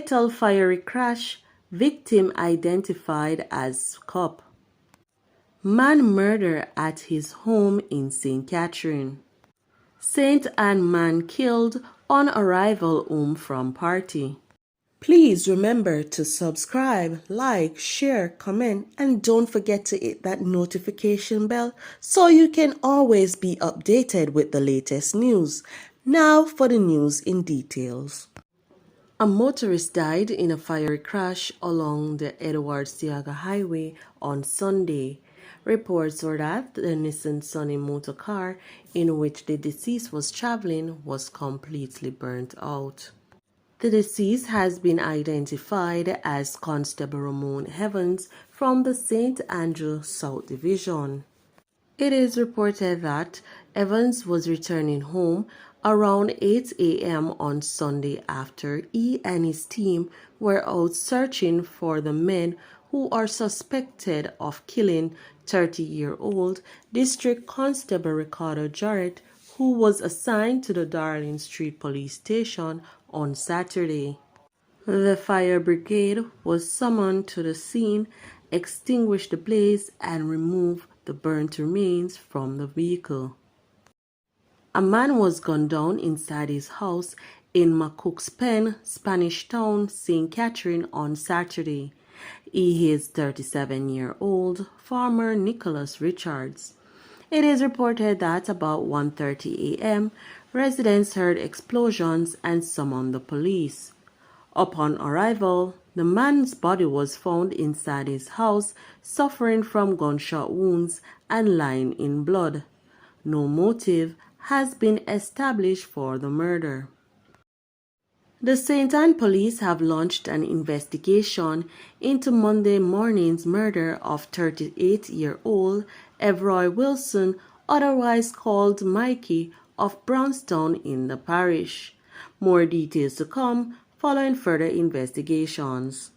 Fatal fiery crash, victim identified as cop. Man murder at his home in St. Catherine. Saint Anne man killed on arrival home from party. Please remember to subscribe, like, share, comment, and don't forget to hit that notification bell so you can always be updated with the latest news. Now for the news in details. A motorist died in a fiery crash along the Edwards-Tiaga Highway on Sunday. Reports were that the Nissan Sunny motor car in which the deceased was traveling was completely burnt out. The deceased has been identified as Constable Ramon Evans from the St. Andrew South Division. It is reported that Evans was returning home around 8 a.m. on Sunday after he and his team were out searching for the men who are suspected of killing 30-year-old District Constable Ricardo Jarrett, who was assigned to the Darling Street Police Station on Saturday. The fire brigade was summoned to the scene, extinguished the blaze, and removed the burnt remains from the vehicle. A man was gunned down inside his house in McCook's Pen, Spanish Town, St. Catherine on Saturday. He is 37-year-old farmer Nicholas Richards. It is reported that about 1:30 a.m., residents heard explosions and summoned the police. Upon arrival, the man's body was found inside his house, suffering from gunshot wounds and lying in blood. No motive has been established for the murder. The St. Anne police have launched an investigation into Monday morning's murder of 38-year-old Everoy Wilson, otherwise called Mikey, of Brownstown in the parish. More details to come following further investigations.